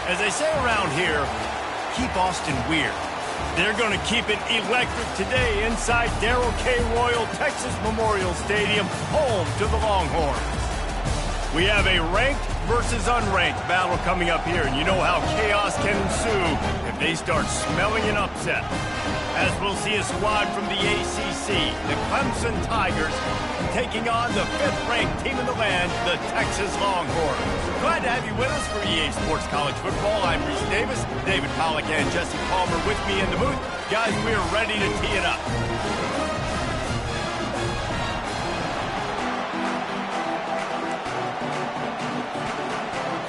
As they say around here, keep Austin weird. They're going to keep it electric today inside Darrell K. Royal Texas Memorial Stadium, home to the Longhorns. We have a ranked versus unranked battle coming up here, and you know how chaos can ensue if they start smelling an upset. As we'll see a squad from the ACC, the Clemson Tigers, taking on the 5th-ranked team in the land, the Texas Longhorns. Glad to have you with us for EA Sports College Football. I'm Reese Davis, David Pollack and Jesse Palmer with me in the booth. Guys, we're ready to tee it up.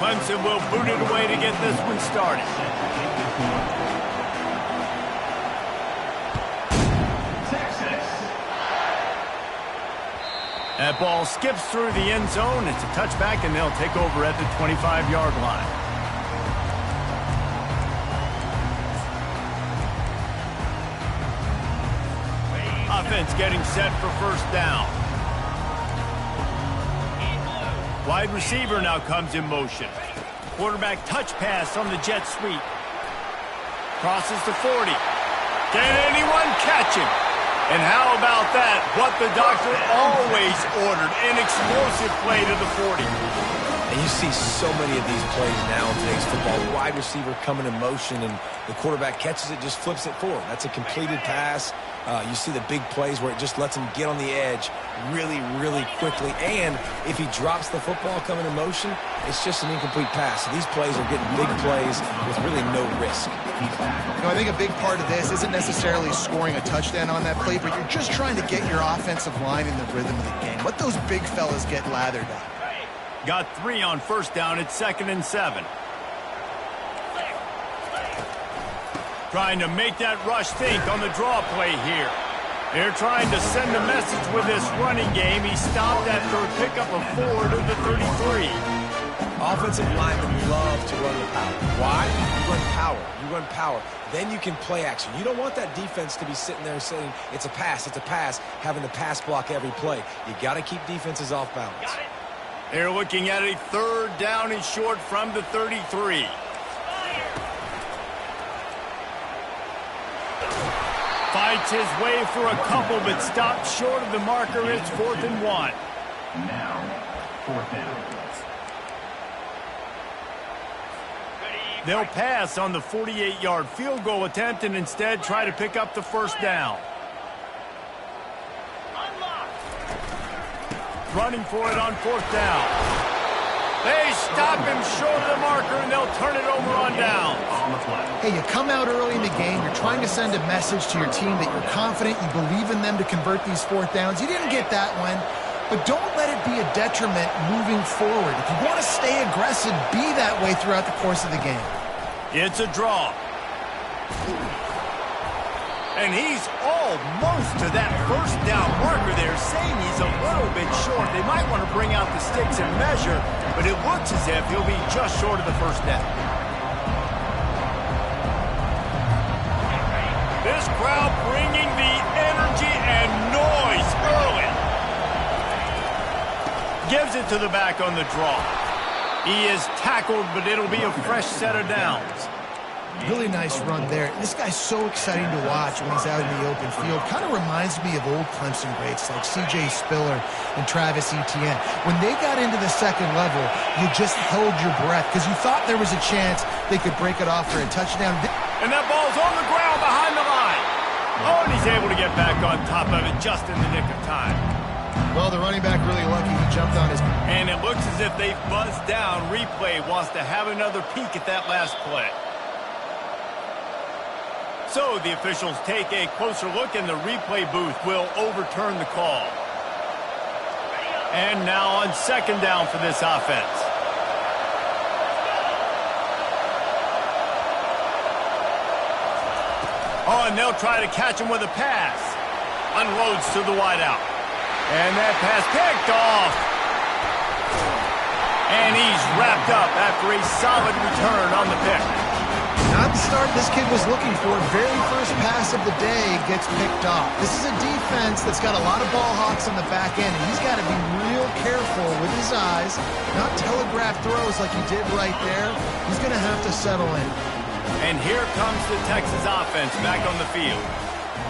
Clemson will boot it away to get this one started. That ball skips through the end zone. It's a touchback, and they'll take over at the 25-yard line. Offense getting set for first down. Wide receiver now comes in motion. Quarterback touch pass on the jet sweep. Crosses the 40. Can anyone catch him? And how about that? What the doctor always ordered, an explosive play to the 40. And you see so many of these plays now in today's football. Wide receiver coming in motion, and the quarterback catches it, just flips it forward. That's a completed pass. You see the big plays where it just lets him get on the edge really, really quickly. And if he drops the football coming in motion, it's just an incomplete pass. So these plays are getting big plays with really no risk. You know, I think a big part of this isn't necessarily scoring a touchdown on that play, but you're just trying to get your offensive line in the rhythm of the game. Let those big fellas get lathered up. Got 3 on first down at 2nd and 7. Trying to make that rush think on the draw play here. They're trying to send a message with this running game. He stopped after a pickup of 4 to the 33. Offensive linemen love to run the power. Why? You run power. You run power. Then you can play action. You don't want that defense to be sitting there saying, it's a pass, having to pass block every play. You got to keep defenses off balance. They're looking at a 3rd down and short from the 33. Fights his way for a couple, but stopped short of the marker. It's 4th and 1. Now, 4th down. They'll pass on the 48-yard field goal attempt and instead try to pick up the first down. Running for it on 4th down. They stop him short of the marker, and they'll turn it over on down. Hey, you come out early in the game, you're trying to send a message to your team that you're confident, you believe in them to convert these 4th downs. You didn't get that one, but don't let it be a detriment moving forward. If you want to stay aggressive, be that way throughout the course of the game. It's a draw. And he's almost to that first down marker there, saying he's a little bit short. They might want to bring out the sticks and measure, but it looks as if he'll be just short of the first down. This crowd bringing the energy and noise early. Gives it to the back on the draw. He is tackled, but it'll be a fresh set of downs. Really nice run there. This guy's so exciting to watch when he's out in the open field. Kind of reminds me of old Clemson greats like C.J. Spiller and Travis Etienne. When they got into the second level, you just held your breath because you thought there was a chance they could break it off for a touchdown. And that ball's on the ground behind the line. Oh, and he's able to get back on top of it just in the nick of time. Well, the running back really lucky he jumped on his... And it looks as if they've buzzed down. Replay wants to have another peek at that last play. So the officials take a closer look, and the replay booth will overturn the call. And now on 2nd down for this offense. Oh, and they'll try to catch him with a pass. Unloads to the wideout. And that pass picked off. And he's wrapped up after a solid return on the pick. Not the start this kid was looking for. Very first pass of the day gets picked off. This is a defense that's got a lot of ball hawks on the back end, and he's got to be real careful with his eyes, not telegraph throws like he did right there. He's going to have to settle in. And here comes the Texas offense back on the field.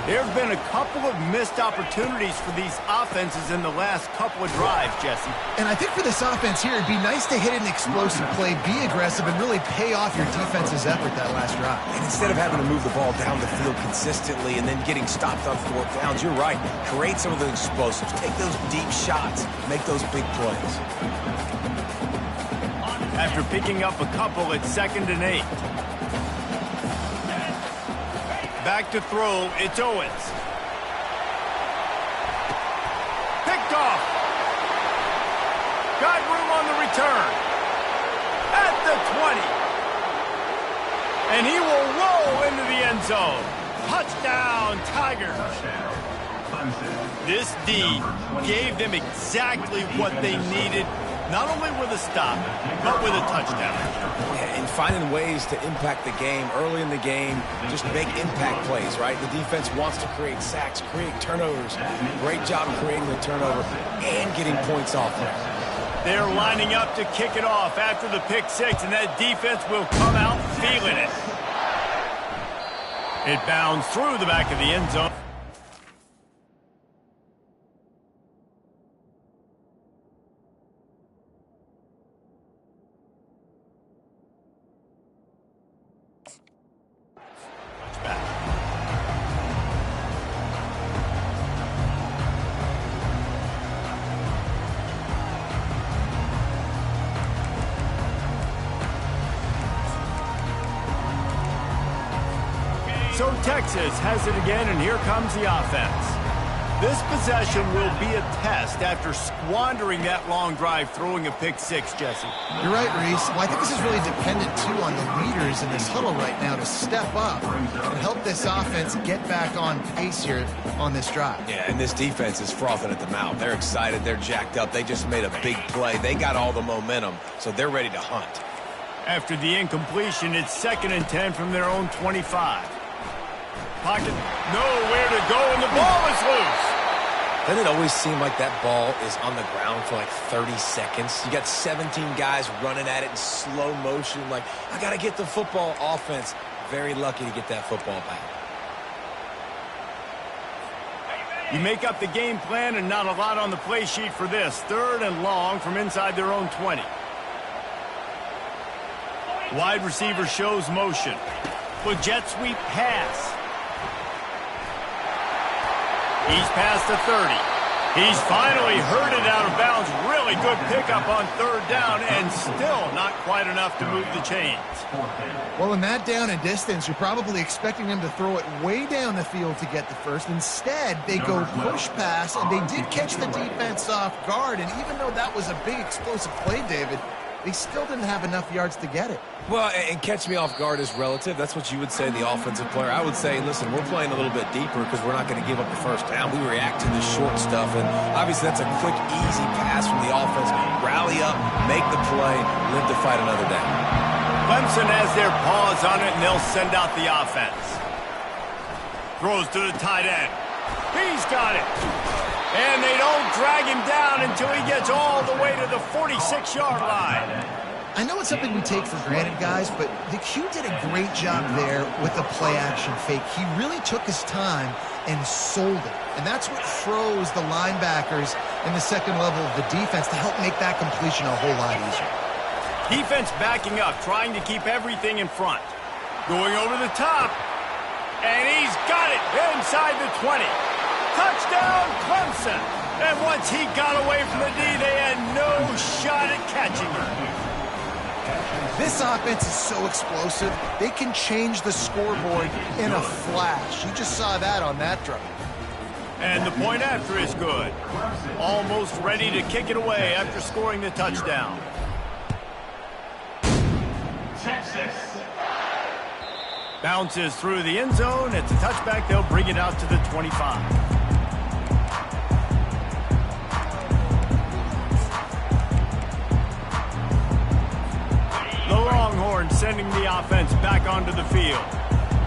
There have been a couple of missed opportunities for these offenses in the last couple of drives, Jesse. And I think for this offense here, it'd be nice to hit an explosive play, be aggressive, and really pay off your defense's effort that last drive. And instead of having to move the ball down the field consistently and then getting stopped on fourth downs, you're right. Create some of those explosives. Take those deep shots. Make those big plays. After picking up a couple at 2nd and 8. Back to throw, it's Owens. Picked off. Got room on the return. At the 20. And he will roll into the end zone. Touchdown, Tigers. This D gave them exactly what they needed, not only with a stop, but with a touchdown. Yeah, and finding ways to impact the game early in the game, just make impact plays, right? The defense wants to create sacks, create turnovers. Great job creating the turnover and getting points off there. They're lining up to kick it off after the pick six, and that defense will come out feeling it. It bounds through the back of the end zone. So Texas has it again, and here comes the offense. This possession will be a test after squandering that long drive, throwing a pick six, Jesse. You're right, Reese. Well, I think this is really dependent, too, on the leaders in this huddle right now to step up and help this offense get back on pace here on this drive. Yeah, and this defense is frothing at the mouth. They're excited. They're jacked up. They just made a big play. They got all the momentum, so they're ready to hunt. After the incompletion, it's 2nd and 10 from their own 25. Pocket, nowhere to go, and the ball is loose. Doesn't it always seem like that ball is on the ground for like 30 seconds? You got 17 guys running at it in slow motion. Like, I got to get the football. Offense, very lucky to get that football back. You make up the game plan and not a lot on the play sheet for this. 3rd and long from inside their own 20. Wide receiver shows motion. With jet sweep pass. He's past the 30. He's finally herded out of bounds. Really good pickup on 3rd down, and still not quite enough to move the chains. Well, in that down and distance, you're probably expecting them to throw it way down the field to get the first. Instead, they go push pass, and they did catch the defense off guard. And even though that was a big explosive play, David, they still didn't have enough yards to get it. Well, and catch me off guard is relative. That's what you would say, the offensive player. I would say, listen, we're playing a little bit deeper because we're not going to give up the first down. We react to the short stuff, and obviously that's a quick, easy pass from the offense. Rally up, make the play, live to fight another day. Clemson has their paws on it, and they'll send out the offense. Throws to the tight end. He's got it. And they don't drag him down until he gets all the way to the 46-yard line. I know it's something we take for granted, guys, but the Q did a great job there with the play-action fake. He really took his time and sold it. And that's what froze the linebackers in the second level of the defense to help make that completion a whole lot easier. Defense backing up, trying to keep everything in front. Going over the top. And he's got it inside the 20. Touchdown, Clemson. And once he got away from the D, they had no shot at catching him. This offense is so explosive, they can change the scoreboard in a flash. You just saw that on that drive. And the point after is good. Almost ready to kick it away after scoring the touchdown. Texas. Bounces through the end zone. It's a touchback. They'll bring it out to the 25. The Longhorns sending the offense back onto the field.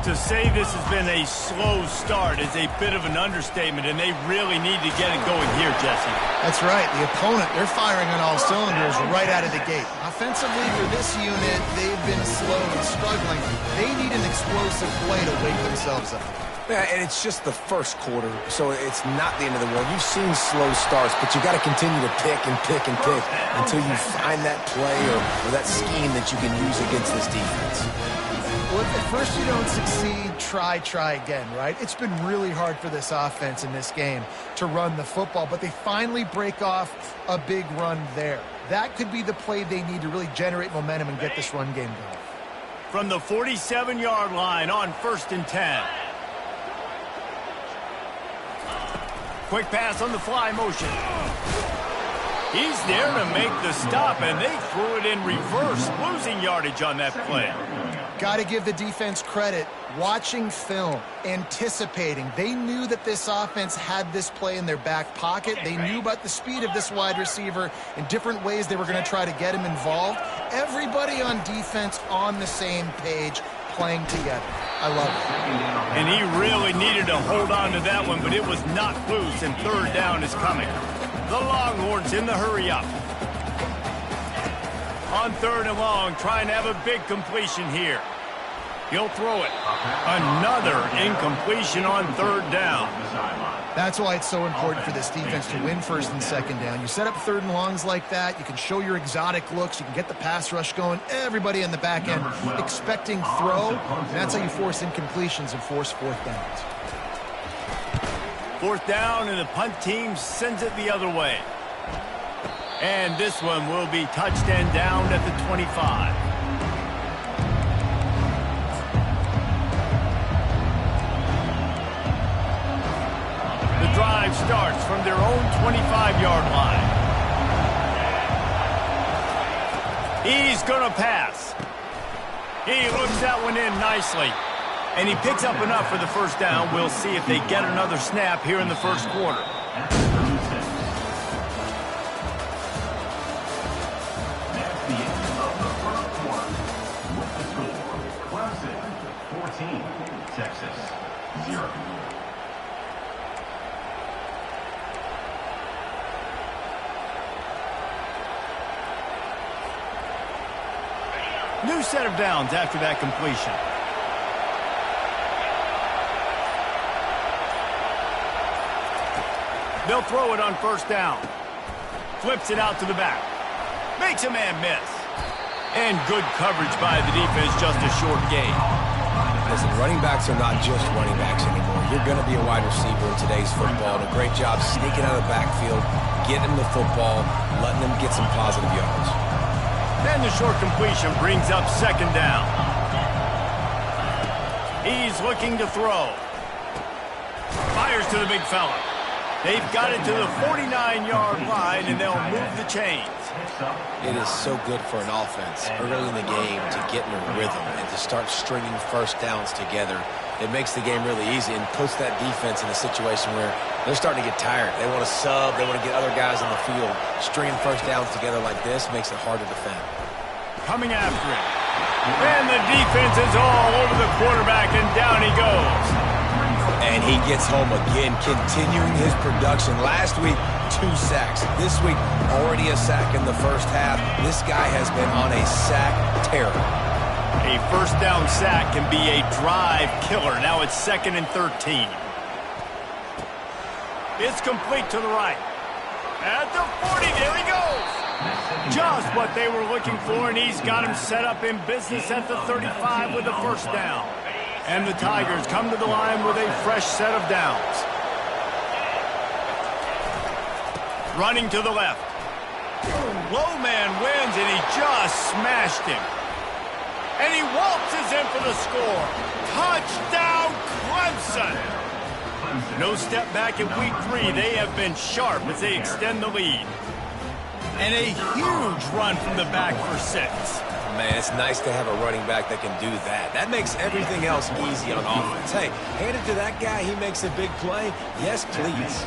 To say this has been a slow start is a bit of an understatement, and they really need to get it going here, Jesse. That's right. The opponent, they're firing on all cylinders right out of the gate. Offensively, for this unit, they've been slow and struggling. They need an explosive play to wake themselves up. Yeah, and it's just the first quarter, so it's not the end of the world. You've seen slow starts, but you got to continue to pick and pick and pick until you find that play or that scheme that you can use against this defense. Well, if at first you don't succeed, try again, right? It's been really hard for this offense in this game to run the football, but they finally break off a big run there. That could be the play they need to really generate momentum and get this run game going. From the 47-yard line on 1st and 10. Quick pass on the fly motion. He's there to make the stop, and they threw it in reverse, losing yardage on that play. Got to give the defense credit. Watching film, anticipating. They knew that this offense had this play in their back pocket. They knew about the speed of this wide receiver and different ways they were going to try to get him involved. Everybody on defense on the same page, playing together. I love it. And he really needed to hold on to that one, but it was not loose, and 3rd down is coming. The Longhorns in the hurry-up. On 3rd and long, trying to have a big completion here. He'll throw it. Another incompletion on 3rd down. That's why it's so important for this defense to win 1st and 2nd down. You set up 3rd and longs like that, you can show your exotic looks, you can get the pass rush going, everybody in the back end expecting throw, and that's how you force incompletions and force 4th downs. 4th down, and the punt team sends it the other way. And this one will be touched and down at the 25. The drive starts from their own 25-yard line. He's going to pass. He looks that one in nicely. And he picks up enough for the 1st down. We'll see if they get another snap here in the 1st quarter. Texas, 0. New set of downs after that completion. They'll throw it on 1st down. Flips it out to the back. Makes a man miss. And good coverage by the defense, just a short gain. Listen, running backs are not just running backs anymore. You're going to be a wide receiver in today's football. And a great job sneaking out of the backfield, getting the football, letting them get some positive yards. And the short completion brings up 2nd down. He's looking to throw. Fires to the big fella. They've got it to the 49-yard line, and they'll move the chains. It is so good for an offense early in the game to get in a rhythm and to start stringing 1st downs together. It makes the game really easy and puts that defense in a situation where they're starting to get tired. They want to sub. They want to get other guys on the field. Stringing 1st downs together like this makes it hard to defend. Coming after it. And the defense is all over the quarterback, and down he goes. And he gets home again, continuing his production. Last week, 2 sacks. This week, already a sack in the 1st half. This guy has been on a sack tear. A 1st down sack can be a drive killer. Now it's 2nd and 13. It's complete to the right. At the 40, there he goes. Just what they were looking for, and he's got him set up in business at the 35 with the 1st down. And the Tigers come to the line with a fresh set of downs. Running to the left. Low man wins, and he just smashed him. And he waltzes in for the score. Touchdown, Clemson! No step back in week 3. They have been sharp as they extend the lead. And a huge run from the back for 6. Man, it's nice to have a running back that can do that. That makes everything else easy on offense. Hey, hand it to that guy. He makes a big play. Yes, please.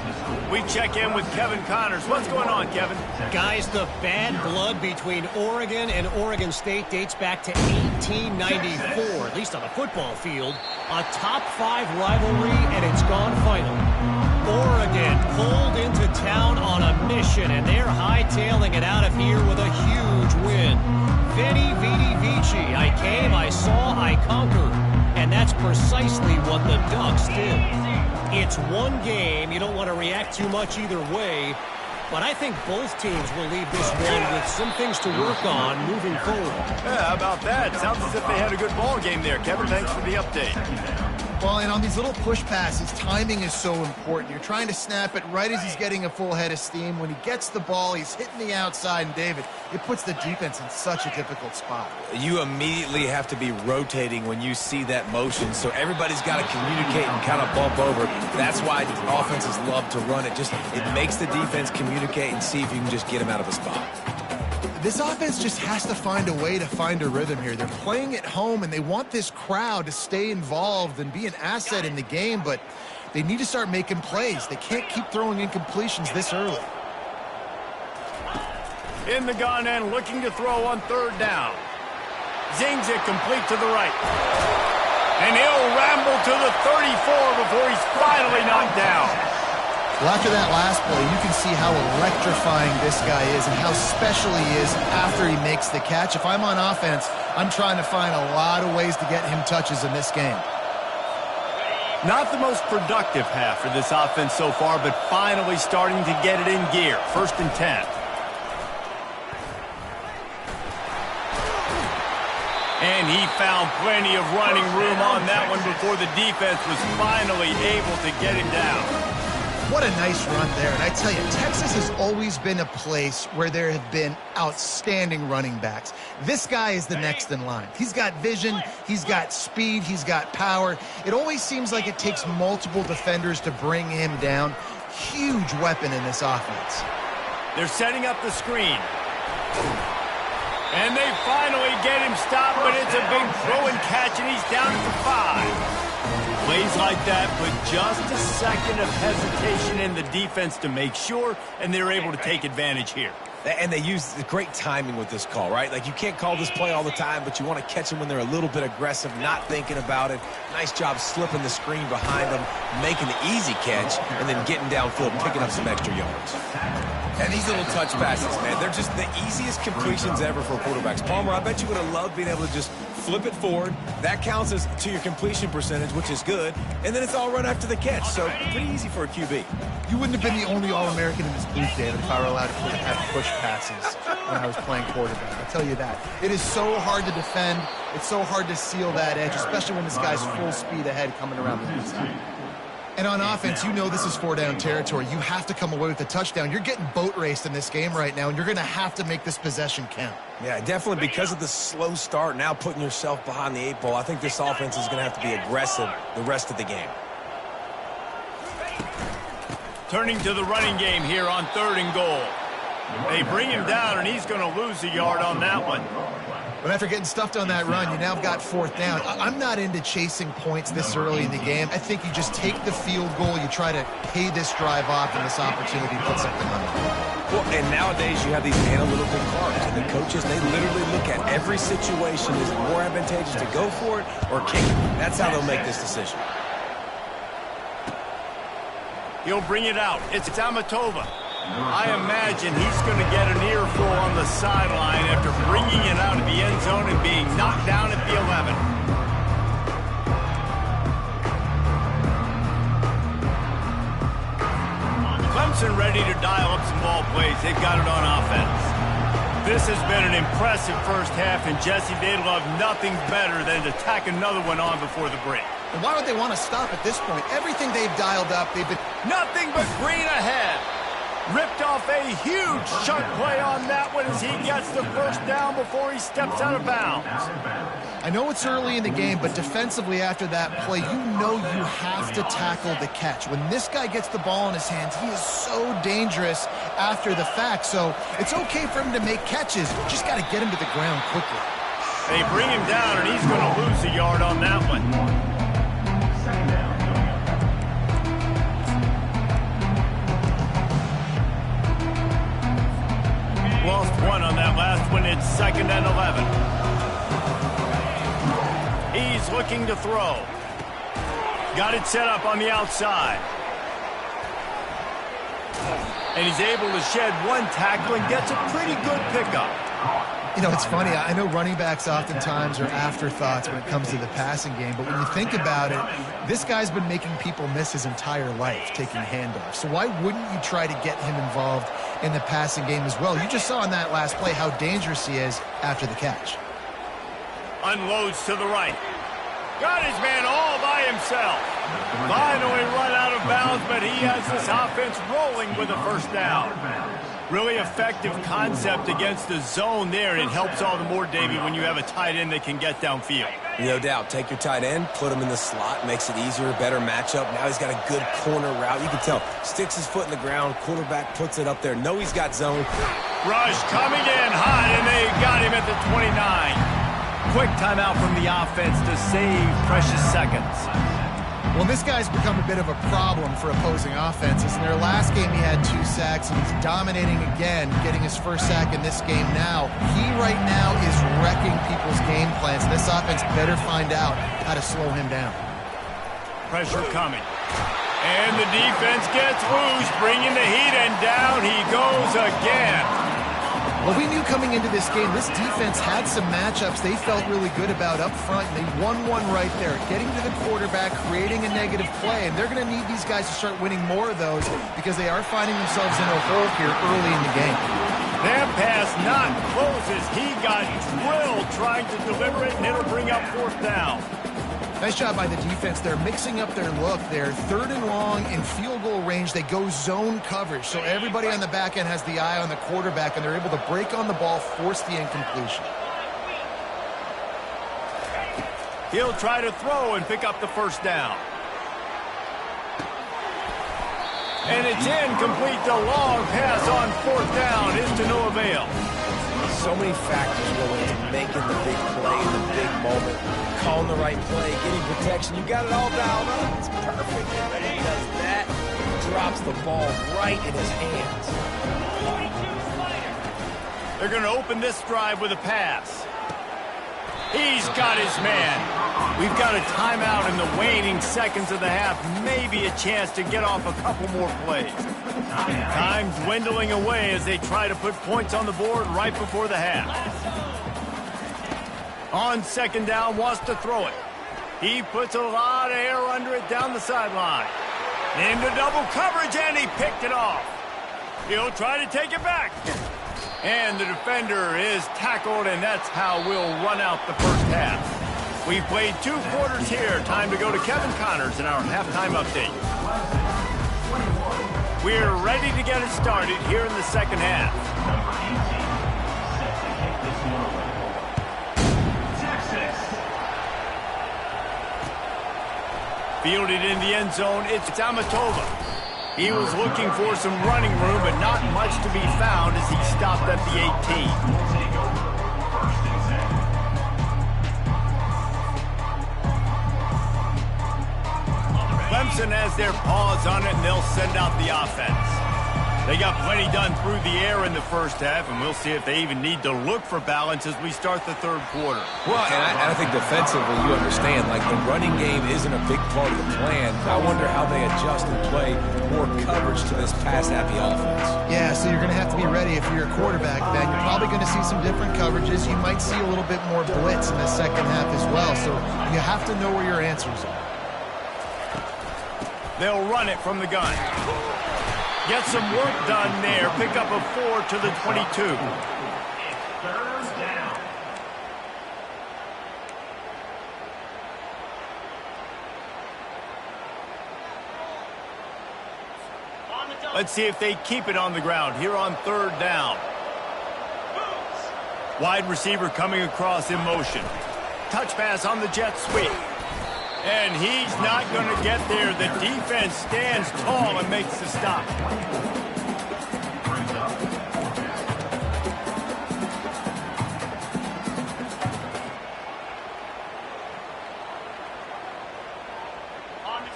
We check in with Kevin Connors. What's going on, Kevin? Guys, the bad blood between Oregon and Oregon State dates back to 1894, at least on the football field. A top-5 rivalry, and it's gone final. Oregon pulled into town on a mission, and they're hightailing it out of here with a huge win. Veni, vidi, vici. I came, I saw, I conquered. And that's precisely what the Ducks did. It's one game. You don't want to react too much either way. But I think both teams will leave this one with some things to work on moving forward. Yeah, how about that? Sounds as if they had a good ball game there. Kevin, thanks for the update. Well, and on these little push passes, timing is so important. You're trying to snap it right as he's getting a full head of steam. When he gets the ball, he's hitting the outside, and David, it puts the defense in such a difficult spot. You immediately have to be rotating when you see that motion, so everybody's got to communicate and kind of bump over. That's why offenses love to run it. It makes the defense communicate and see if you can just get him out of a spot. This offense just has to find a way to find a rhythm here. They're playing at home, and they want this crowd to stay involved and be an asset in the game, but they need to start making plays. They can't keep throwing incompletions this early. In the gun and looking to throw on third down. Zings it complete to the right. And he'll ramble to the 34 before he's finally knocked down. Well, after that last play, you can see how electrifying this guy is and how special he is after he makes the catch. If I'm on offense, I'm trying to find a lot of ways to get him touches in this game. Not the most productive half for this offense so far, but finally starting to get it in gear. 1st and 10. And he found plenty of running room on that one before the defense was finally able to get him down. What a nice run there. And I tell you, Texas has always been a place where there have been outstanding running backs. This guy is the next in line. He's got vision, he's got speed, he's got power. It always seems like it takes multiple defenders to bring him down. Huge weapon in this offense. They're setting up the screen. And they finally get him stopped, but it's a big throw and catch, and he's down at the 5. Plays like that put just a second of hesitation in the defense to make sure, and they're able to take advantage here. And they use great timing with this call, right? Like, you can't call this play all the time, but you want to catch them when they're a little bit aggressive, not thinking about it. Nice job slipping the screen behind them, making the easy catch, and then getting downfield, picking up some extra yards. And these little touch passes, man, they're just the easiest completions ever for quarterbacks. Palmer, I bet you would have loved being able to just flip it forward. That counts as to your completion percentage, which is good. And then it's all run after the catch, so pretty easy for a QB. You wouldn't have been the only All-American in this booth, David, if I were allowed to have push passes when I was playing quarterback. I'll tell you that. It is so hard to defend. It's so hard to seal that edge, especially when this guy's full speed ahead coming around the inside. And on offense, you know this is 4-down territory. You have to come away with a touchdown. You're getting boat raced in this game right now, and you're going to have to make this possession count. Yeah, definitely because of the slow start, now putting yourself behind the 8 ball. I think this offense is going to have to be aggressive the rest of the game. Turning to the running game here on 3rd and goal. They bring him down, and he's going to lose a yard on that one. But after getting stuffed on that run, you now have got 4th down. I'm not into chasing points this early in the game. I think you just take the field goal. You try to pay this drive off and this opportunity to put something on it. Well, and nowadays you have these analytical cards, and the coaches, they literally look at every situation. Is it more advantageous to go for it or kick it? That's how they'll make this decision. He'll bring it out. It's Amatova. I imagine he's going to get an earful on the sideline after bringing it out of the end zone and being knocked down at the 11. Clemson ready to dial up some ball plays. They've got it on offense. This has been an impressive first half, and Jesse, they'd love nothing better than to tack another one on before the break. And why would they want to stop at this point? Everything they've dialed up, they've been... Nothing but green ahead. Ripped off a huge chunk play on that one as he gets the 1st down before he steps out of bounds. I know it's early in the game, but defensively after that play, you know you have to tackle the catch. When this guy gets the ball in his hands, he is so dangerous after the fact. So it's okay for him to make catches. You just got to get him to the ground quickly. They bring him down, and he's going to lose a yard on that one. Lost one on that last one. It's 2nd and 11. He's looking to throw. Got it set up on the outside. And he's able to shed one tackle and gets a pretty good pickup. You know, it's funny. I know running backs oftentimes are afterthoughts when it comes to the passing game, but when you think about it, this guy's been making people miss his entire life taking handoffs. So why wouldn't you try to get him involved in the passing game as well? You just saw in that last play how dangerous he is after the catch. Unloads to the right. Got his man all by himself. Finally run out of bounds, but he has this offense rolling with a first down. Really effective concept against the zone there, and it helps all the more, David, when you have a tight end that can get downfield. No doubt. Take your tight end, put him in the slot, makes it easier, better matchup. Now he's got a good corner route. You can tell. Sticks his foot in the ground, quarterback puts it up there. Know he's got zone. Rush coming in hot, and they got him at the 29. Quick timeout from the offense to save precious seconds. Well, this guy's become a bit of a problem for opposing offenses. In their last game, he had 2 sacks, and he's dominating again, getting his first sack in this game now. He right now is wrecking people's game plans. This offense better find out how to slow him down. Pressure coming. And the defense gets loose, bringing the heat, and down he goes again. Well, we knew coming into this game, this defense had some matchups they felt really good about up front, and they won one right there, getting to the quarterback, creating a negative play, and they're going to need these guys to start winning more of those because they are finding themselves in a hole here early in the game. That pass not closes. He got drilled trying to deliver it, and it'll bring up 4th down. Nice job by the defense. They're mixing up their look. They're 3rd and long in field goal range. They go zone coverage. So everybody on the back end has the eye on the quarterback, and they're able to break on the ball, force the incompletion. He'll try to throw and pick up the first down. And it's incomplete. The long pass on 4th down is to no avail. So many factors go into making the big play in the big moment. Calling the right play, getting protection. You got it all dialed up. It's perfect. And when he does that, drops the ball right in his hands. They're going to open this drive with a pass. He's got his man. We've got a timeout in the waning seconds of the half. Maybe a chance to get off a couple more plays. Time dwindling away as they try to put points on the board right before the half. On 2nd down, wants to throw it. He puts a lot of air under it down the sideline. Into double coverage, and he picked it off. He'll try to take it back. And the defender is tackled, and that's how we'll run out the first half. We've played 2 quarters here. Time to go to Kevin Connors in our halftime update. We're ready to get it started here in the second half. Fielded in the end zone, it's Amatova. He was looking for some running room, but not much to be found as he stopped at the 18. Clemson has their paws on it, and they'll send out the offense. They got plenty done through the air in the first half, and we'll see if they even need to look for balance as we start the 3rd quarter. Well, and I think defensively, you understand, like the running game isn't a big part of the plan. I wonder how they adjust and play more coverage to this pass-happy offense. Yeah, so you're going to have to be ready if you're a quarterback, Ben. You're probably going to see some different coverages. You might see a little bit more blitz in the second half as well, so you have to know where your answers are. They'll run it from the gun. Get some work done there. Pick up a 4 to the 22. 3rd down. Let's see if they keep it on the ground here on 3rd down. Wide receiver coming across in motion. Touch pass on the jet sweep. And he's not going to get there. The defense stands tall and makes the stop.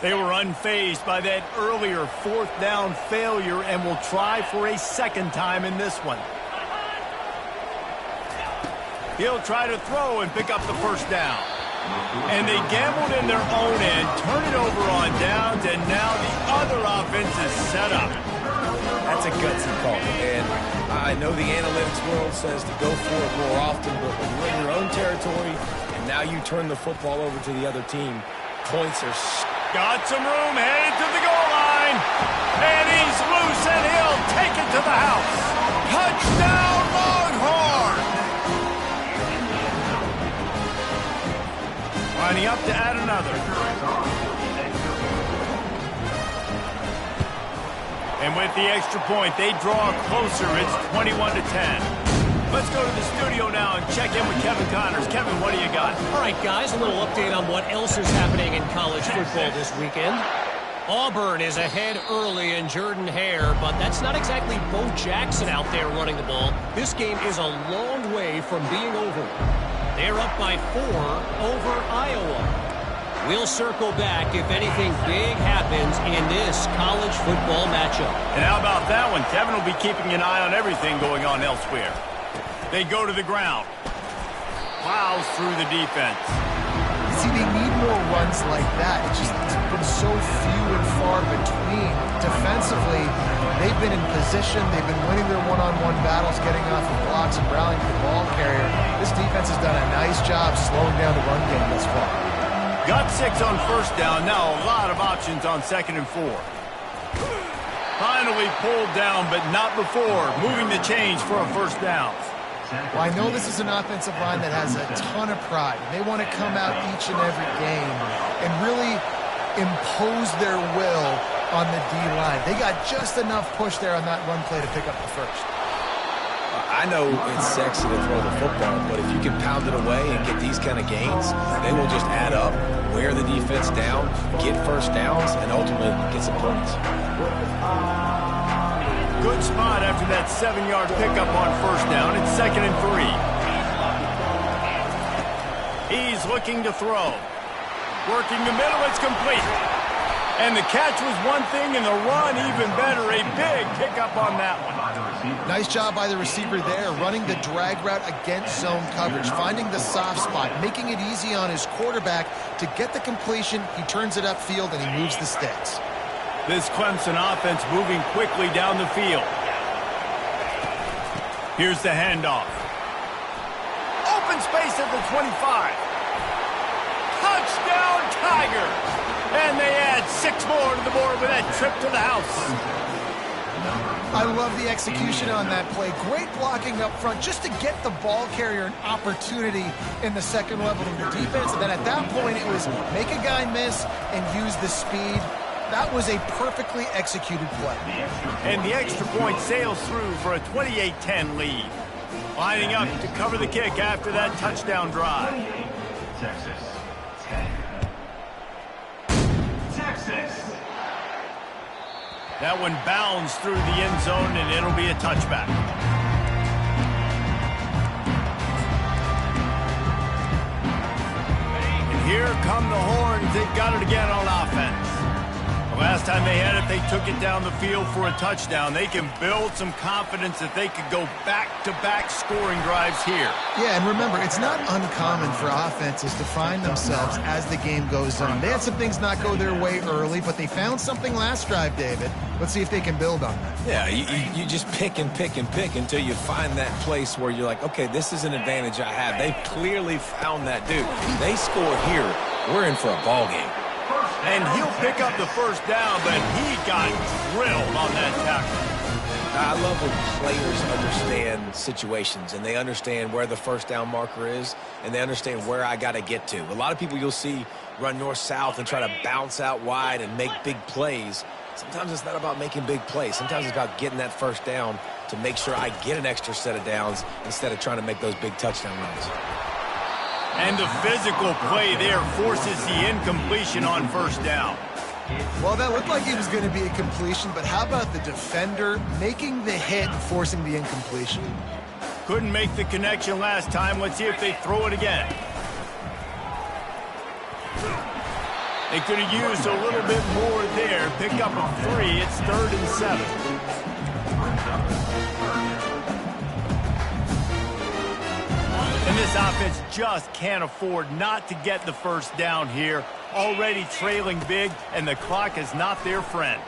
They were unfazed by that earlier fourth down failure and will try for a second time in this one. He'll try to throw and pick up the first down. And they gambled in their own end, turn it over on downs, and now the other offense is set up. That's a gutsy call. And I know the analytics world says to go for it more often, but when you're in your own territory and now you turn the football over to the other team, points are... Got some room, headed to the goal line. And he's loose, and he'll take it to the house. Touchdown, Longhorns! Lining up to add another. And with the extra point, they draw closer. It's 21-10. Let's go to the studio now and check in with Kevin Connors. Kevin, what do you got? All right, guys, a little update on what else is happening in college football this weekend. Auburn is ahead early in Jordan-Hare, but that's not exactly Bo Jackson out there running the ball. This game is a long way from being over. They're up by 4 over Iowa. We'll circle back if anything big happens in this college football matchup. And how about that one? Kevin will be keeping an eye on everything going on elsewhere. They go to the ground. Plows through the defense. See, they need more runs like that. It's been so few and far between. Defensively, they've been in position. They've been winning their one-on-one battles, getting off of blocks and rallying the ball carrier. This defense has done a nice job slowing down the run game thus far. Got 6 on first down. Now a lot of options on 2nd and 4. Finally pulled down, but not before. Moving the change for a first down. Well, I know this is an offensive line that has a ton of pride. They want to come out each and every game and really impose their will on the D-line. They got just enough push there on that run play to pick up the first. I know it's sexy to throw the football, but if you can pound it away and get these kind of gains, they will just add up, wear the defense down, get first downs, and ultimately get some points. Good spot after that 7-yard pickup on first down. It's 2nd and 3. He's looking to throw. Working the middle, it's complete. And the catch was one thing, and the run even better. A big pickup on that one. Nice job by the receiver there, running the drag route against zone coverage, finding the soft spot, making it easy on his quarterback to get the completion. He turns it upfield, and he moves the sticks. This Clemson offense moving quickly down the field. Here's the handoff. Open space at the 25. Touchdown, Tigers! And they add 6 more to the board with that trip to the house. I love the execution on that play. Great blocking up front just to get the ball carrier an opportunity in the second level of the defense. And then at that point, it was make a guy miss and use the speed. That was a perfectly executed play. And the extra point sails through for a 28-10 lead. Lining up to cover the kick after that touchdown drive. Texas, 10. Texas. That one bounds through the end zone, and it'll be a touchback. And here come the Horns. They've got it again on offense. The last time they had it, they took it down the field for a touchdown. They can build some confidence that they could go back-to-back scoring drives here. Yeah, and remember, it's not uncommon for offenses to find themselves as the game goes on. They had some things not go their way early, but they found something last drive, David. Let's see if they can build on that. Yeah, you just pick and pick and pick until you find that place where you're like, okay, this is an advantage I have. They clearly found that, dude. They score here, we're in for a ball game. And he'll pick up the first down, but he got drilled on that tackle. I love when players understand situations and they understand where the first down marker is and they understand where I got to get to. A lot of people you'll see run north-south and try to bounce out wide and make big plays. Sometimes it's not about making big plays. Sometimes it's about getting that first down to make sure I get an extra set of downs instead of trying to make those big touchdown runs. And the physical play there forces the incompletion on first down. Well, that looked like it was going to be a completion, but how about the defender making the hit, forcing the incompletion? Couldn't make the connection last time. Let's see if they throw it again. They could have used a little bit more there. Pick up a 3. It's 3rd and 7. And this offense just can't afford not to get the first down here. Already trailing big, and the clock is not their friend.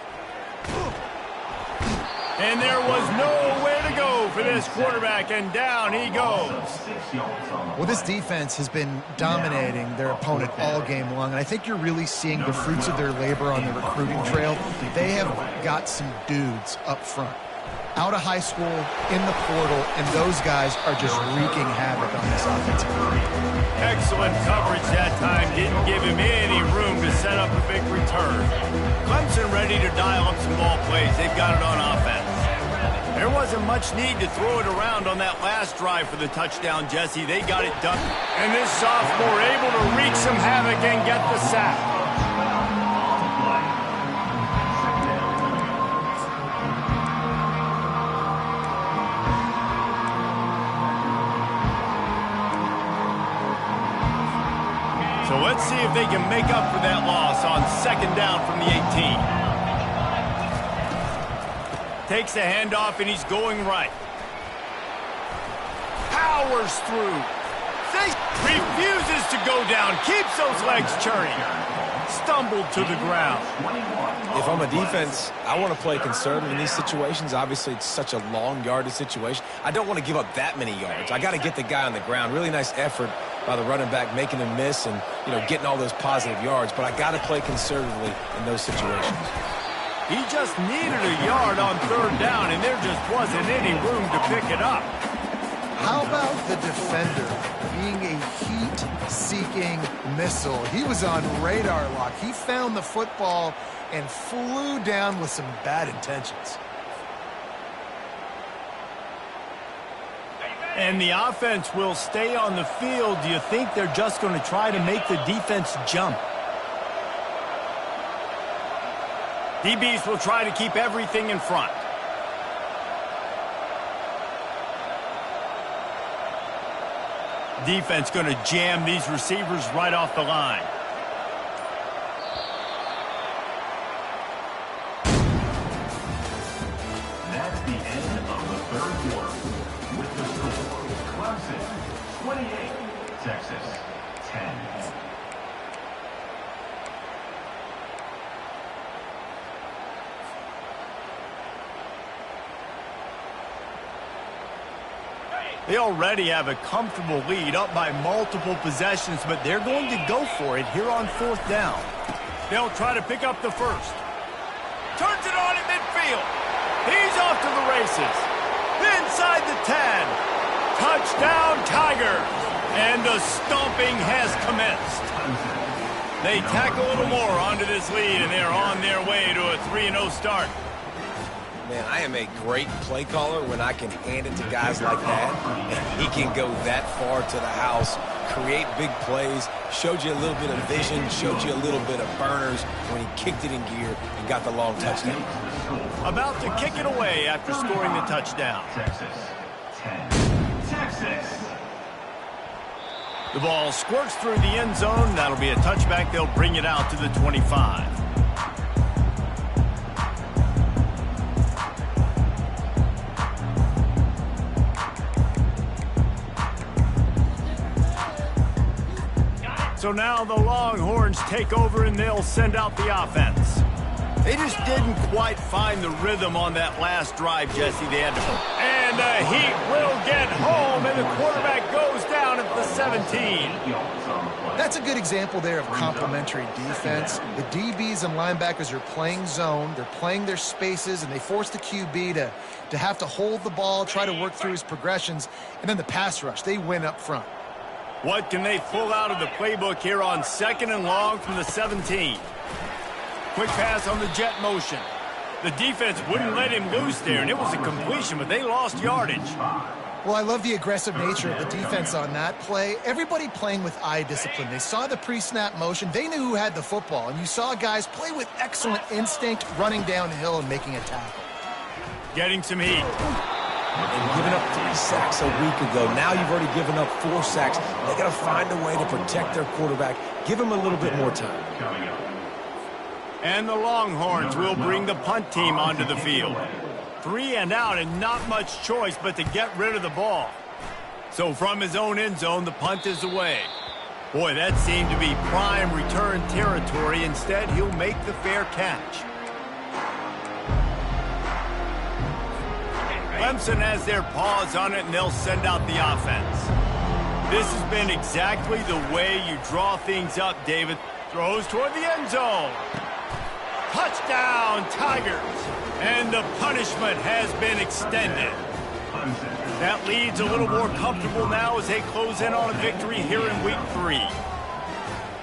And there was nowhere to go for this quarterback, and down he goes. Well, this defense has been dominating their opponent all game long, and I think you're really seeing the fruits of their labor on the recruiting trail. They have got some dudes up front, out of high school, in the portal, and those guys are just wreaking havoc on this offensive line. Excellent coverage that time. Didn't give him any room to set up a big return. Clemson ready to dial up some ball plays. They've got it on offense. There wasn't much need to throw it around on that last drive for the touchdown, Jesse. They got it done. And this sophomore able to wreak some havoc and get the sack. So let's see if they can make up for that loss on 2nd down from the 18. Takes the handoff, and he's going right. Powers through. Refuses to go down. Keeps those legs churning. Stumbled to the ground. If I'm a defense, I want to play conservative in these situations. Obviously, it's such a long yardage situation. I don't want to give up that many yards. I got to get the guy on the ground. Really nice effort by the running back, making him miss and, getting all those positive yards. But I got to play conservatively in those situations. He just needed a yard on 3rd down, and there just wasn't any room to pick it up. How about the defender being a heat-seeking missile? He was on radar lock. He found the football and flew down with some bad intentions. And the offense will stay on the field. Do you think they're just going to try to make the defense jump? DBs will try to keep everything in front. Defense going to jam these receivers right off the line. That's the end of the 3rd quarter. With the score, Clemson 28, Texas 10. They already have a comfortable lead, up by multiple possessions, but they're going to go for it here on 4th down. They'll try to pick up the first. Turns it on at midfield. He's off to the races. Inside the 10. Touchdown, Tigers. And the stomping has commenced. They tack a little more onto this lead, and they're on their way to a 3-0 start. Man, I am a great play caller when I can hand it to guys like that. And he can go that far to the house, create big plays, showed you a little bit of vision, showed you a little bit of burners when he kicked it in gear and got the long touchdown. About to kick it away after scoring the touchdown. Texas 10. Texas. The ball squirts through the end zone. That'll be a touchback. They'll bring it out to the 25. So now the Longhorns take over, and they'll send out the offense. They just didn't quite find the rhythm on that last drive, Jesse. They had to. And the Heat will get home, and the quarterback goes down at the 17. That's a good example there of complementary defense. The DBs and linebackers are playing zone. They're playing their spaces, and they force the QB to have to hold the ball, try to work through his progressions. And then the pass rush, they win up front. What can they pull out of the playbook here on 2nd and long from the 17? Quick pass on the jet motion. The defense wouldn't let him loose there, and it was a completion, but they lost yardage. Well, I love the aggressive nature of the defense on that play. Everybody playing with eye discipline. They saw the pre-snap motion. They knew who had the football, and you saw guys play with excellent instinct, running downhill and making a tackle. Getting some heat. They've given up 3 sacks a week ago. Now you've already given up 4 sacks. They got to find a way to protect their quarterback. Give him a little bit more time. And the Longhorns will bring the punt team onto the field. 3 and out and not much choice but to get rid of the ball. So from his own end zone, the punt is away. Boy, that seemed to be prime return territory. Instead, he'll make the fair catch. Clemson has their paws on it, and they'll send out the offense. This has been exactly the way you draw things up, David. Throws toward the end zone. Touchdown, Tigers. And the punishment has been extended. That lead's a little more comfortable now as they close in on a victory here in Week 3.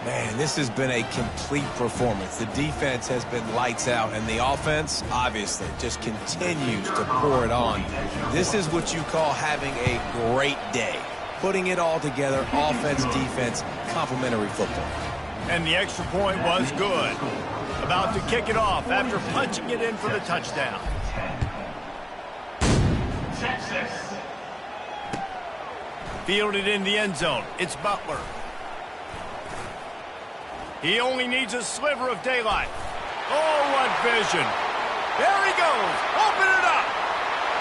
Man, this has been a complete performance. The defense has been lights out, and the offense, obviously, just continues to pour it on. This is what you call having a great day. Putting it all together, offense, defense, complimentary football. And the extra point was good. About to kick it off after punching it in for the touchdown. Texas. Fielded in the end zone. It's Butler. He only needs a sliver of daylight. Oh, what vision. There he goes. Open it up.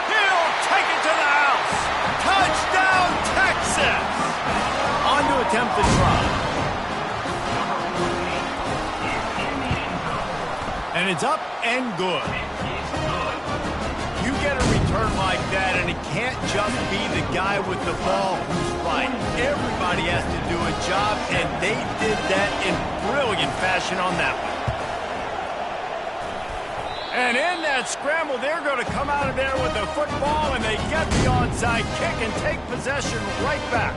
He'll take it to the house. Touchdown, Texas. On to attempt the try. And it's up and good. You get a return like that, and it can't just be the guy with the ball who's right. Everybody has to do a job, and they did that in brilliant fashion on that one. And in that scramble, they're going to come out of there with the football, and they get the onside kick and take possession right back.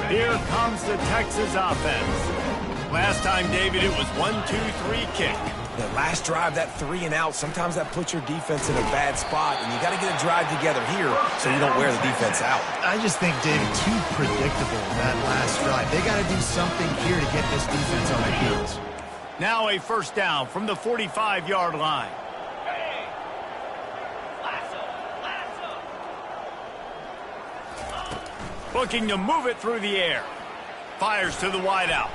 Here comes the Texas offense. Last time, David, it was 1-2-3 kick. The last drive, that 3 and out, sometimes that puts your defense in a bad spot, and you got to get a drive together here so you don't wear the defense out. I just think, David, too predictable, that last drive. They got to do something here to get this defense on their heels. Now a first down from the 45-yard line. Looking to move it through the air. Fires to the wideout.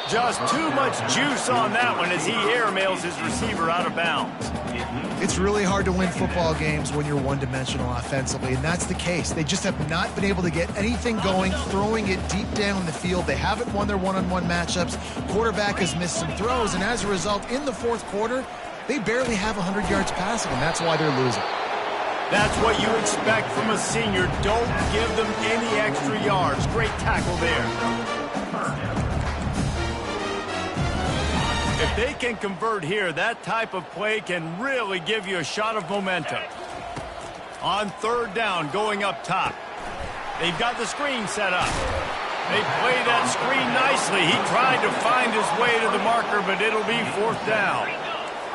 Just too much juice on that one as he airmails his receiver out of bounds. It's really hard to win football games when you're one-dimensional offensively, and that's the case. They just have not been able to get anything going, throwing it deep down the field. They haven't won their one-on-one matchups. Quarterback has missed some throws, and as a result, in the fourth quarter, they barely have 100 yards passing, and that's why they're losing. That's what you expect from a senior. Don't give them any extra yards. Great tackle there. If they can convert here, that type of play can really give you a shot of momentum. On third down, going up top. They've got the screen set up. They play that screen nicely. He tried to find his way to the marker, but it'll be fourth down.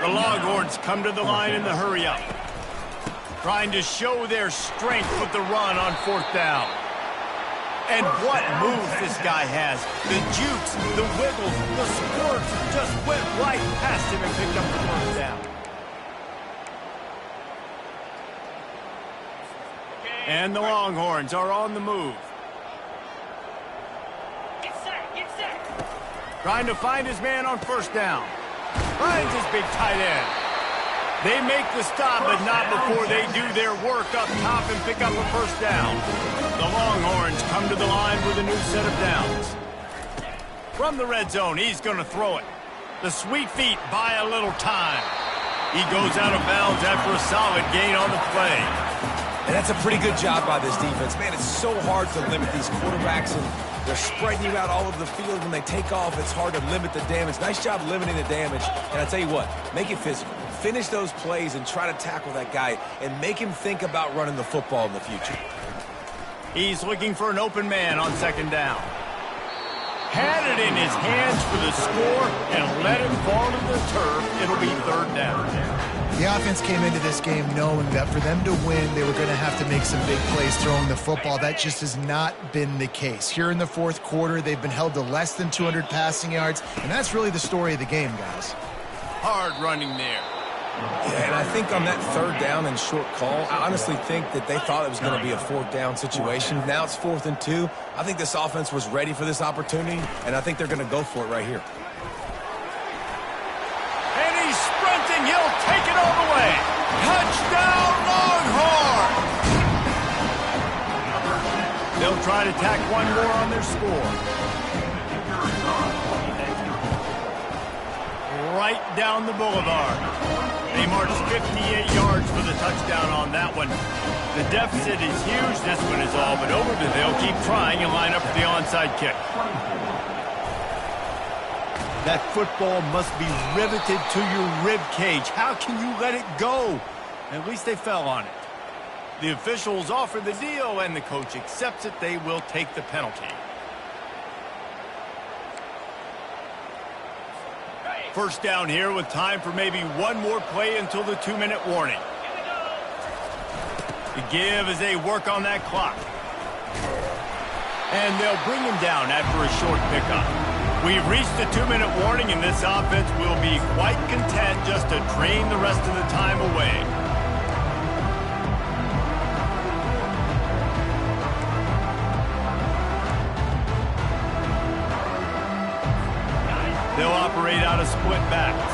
The Longhorns come to the line in the hurry-up. Trying to show their strength with the run on fourth down. And what moves this guy has. The jukes, the wiggles, the squirts just went right past him and picked up the first down. And the Longhorns are on the move. Get set. Trying to find his man on first down. Finds his big tight end. They make the stop, but not before they do their work up top and pick up a first down. The Longhorns come to the line with a new set of downs. From the red zone, he's going to throw it. The sweet feet buy a little time. He goes out of bounds after a solid gain on the play. And that's a pretty good job by this defense. Man, it's so hard to limit these quarterbacks, and they're spreading you out all over the field. When they take off, it's hard to limit the damage. Nice job limiting the damage. And I tell you what, make it physical. Finish those plays and try to tackle that guy and make him think about running the football in the future. He's looking for an open man on second down. Had it in his hands for the score and let it fall to the turf. It'll be third down. The offense came into this game knowing that for them to win, they were going to have to make some big plays throwing the football. That just has not been the case. Here in the fourth quarter, they've been held to less than 200 passing yards, and that's really the story of the game, guys. hard running there. Yeah, and I think on that third down and short call, I honestly think that they thought it was going to be a fourth down situation. Now it's 4th and 2. I think this offense was ready for this opportunity, and I think they're going to go for it right here. And he's sprinting. He'll take it all the way. Touchdown, Longhorns! They'll try to tack one more on their score. Right down the boulevard. They marched 58 yards for the touchdown on that one. The deficit is huge. This one is all but over, but they'll keep trying and line up for the onside kick. That football must be riveted to your rib cage. How can you let it go? At least they fell on it. The officials offer the deal, and the coach accepts it. They will take the penalty. First down here with time for maybe one more play until the 2-minute warning. The give as they work on that clock. And they'll bring him down after a short pickup. We've reached the 2-minute warning, and this offense will be quite content just to drain the rest of the time away. They'll operate out of split backs.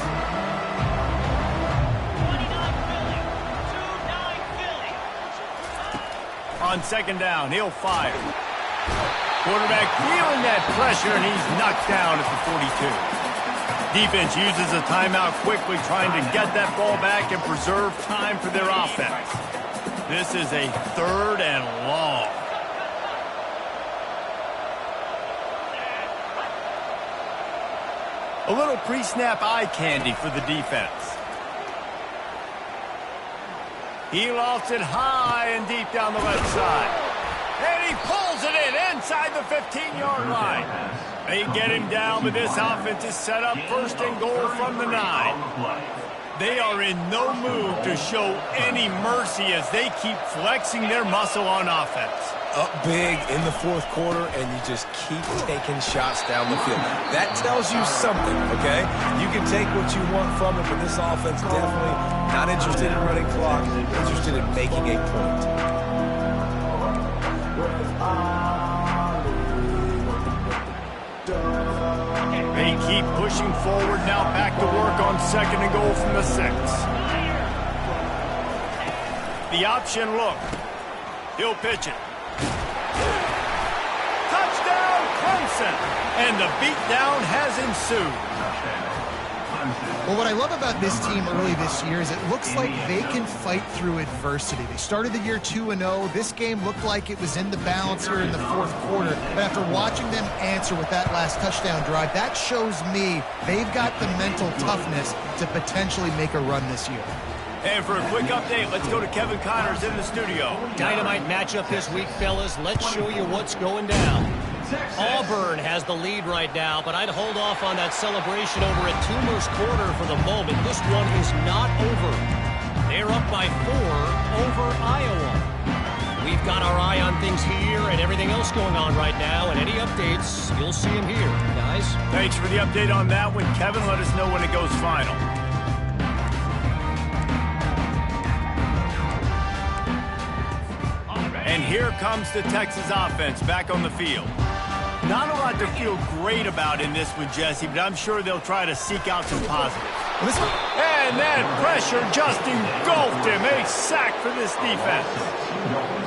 On second down, he'll fire. Quarterback feeling that pressure, and he's knocked down at the 42. Defense uses a timeout quickly, trying to get that ball back and preserve time for their offense. This is a 3rd and long. A little pre-snap eye candy for the defense. He lofts it high and deep down the left side. And he pulls it in inside the 15-yard line. They get him down, but this offense is set up 1st and goal from the 9. They are in no mood to show any mercy as they keep flexing their muscle on offense. Up big in the 4th quarter, and you just keep taking shots down the field. That tells you something, okay? You can take what you want from it, but this offense definitely not interested in running clock, interested in making a point. They keep pushing forward now, back to work on 2nd and goal from the 6. The option look. He'll pitch it. Touchdown, Clemson! And the beatdown has ensued. Well, what I love about this team early this year is it looks like they can fight through adversity. They started the year 2-0. This game looked like it was in the balance here in the 4th quarter. But after watching them answer with that last touchdown drive, that shows me they've got the mental toughness to potentially make a run this year. And for a quick update, let's go to Kevin Connors in the studio. Dynamite matchup this week, fellas. Let's show you what's going down. Auburn has the lead right now, but I'd hold off on that celebration over at Toomer's Corner for the moment. This one is not over. They're up by 4 over Iowa. We've got our eye on things here and everything else going on right now, and any updates, you'll see them here, guys. Thanks for the update on that one, Kevin. Let us know when it goes final. And here comes the Texas offense back on the field. Not a lot to feel great about in this one, Jesse, but I'm sure they'll try to seek out some positives. And that pressure just engulfed him. A sack for this defense.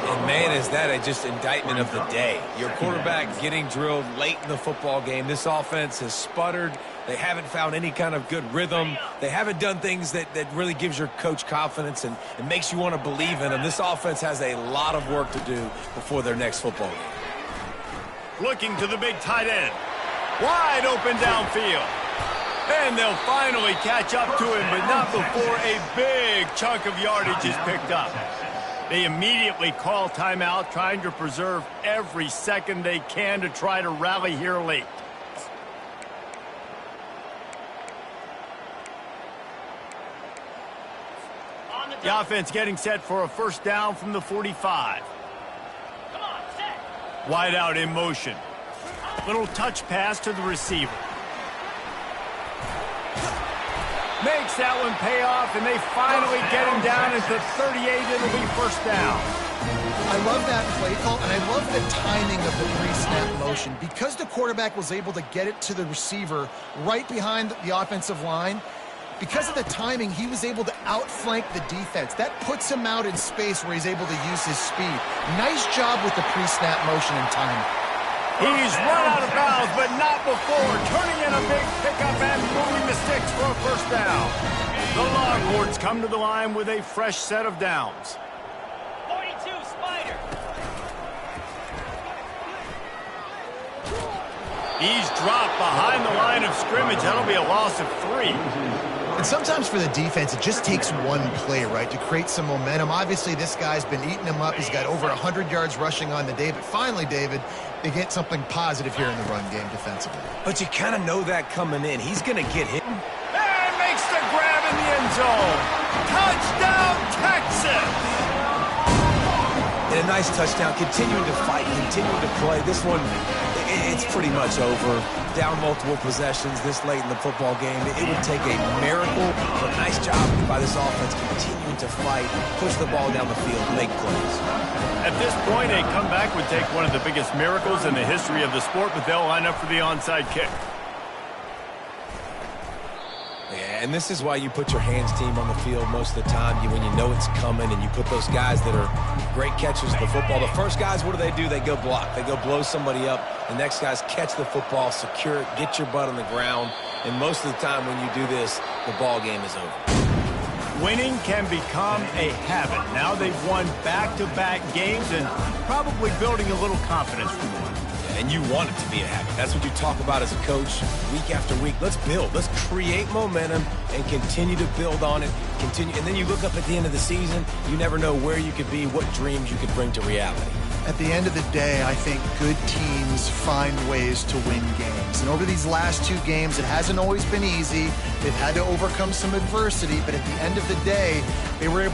And, man, is that just indictment of the day. Your quarterback getting drilled late in the football game. This offense has sputtered. They haven't found any kind of good rhythm. They haven't done things that really gives your coach confidence and makes you want to believe in them. This offense has a lot of work to do before their next football game. Looking to the big tight end. Wide open downfield. And they'll finally catch up to him, but not before a big chunk of yardage is picked up. They immediately call timeout, trying to preserve every second they can to try to rally here late. The offense getting set for a first down from the 45. Wide out in motion. Little touch pass to the receiver. Makes that one pay off, and they finally get him down at the 38. It'll be first down. I love that play call, and I love the timing of the pre-snap motion. Because the quarterback was able to get it to the receiver right behind the offensive line, because of the timing, he was able to outflank the defense. That puts him out in space where he's able to use his speed. Nice job with the pre-snap motion and timing. He's run out of bounds, but not before. Turning in a big pickup and moving the sticks for a first down. The Longhorns come to the line with a fresh set of downs. 42, Spider. He's dropped behind the line of scrimmage. That'll be a loss of 3. And sometimes for the defense, it just takes one play, right, to create some momentum. Obviously, this guy's been eating him up. He's got over 100 yards rushing on the day. But finally, David, they get something positive here in the run game defensively. But you kind of know that coming in. He's going to get hit. And makes the grab in the end zone. Touchdown, Texas! And a nice touchdown. Continuing to fight, continuing to play. This one, it's pretty much over. Down multiple possessions this late in the football game. It would take a miracle, but nice job by this offense continuing to fight, push the ball down the field, make plays. At this point, a comeback would take one of the biggest miracles in the history of the sport, but they'll line up for the onside kick. Yeah, and this is why you put your hands team on the field most of the time. When you know it's coming, and you put those guys that are great catchers of the football. The first guys, what do? They go block. They go blow somebody up. The next guys catch the football, secure it, get your butt on the ground. And most of the time when you do this, the ball game is over. Winning can become a habit. Now they've won back-to-back games and probably building a little confidence from one. And you want it to be a habit. That's what you talk about as a coach week after week. Let's build. Let's create momentum and continue to build on it. Continue, and then you look up at the end of the season, you never know where you could be, what dreams you could bring to reality. At the end of the day, I think good teams find ways to win games. And over these last 2 games, it hasn't always been easy. They've had to overcome some adversity, but at the end of the day, they were able to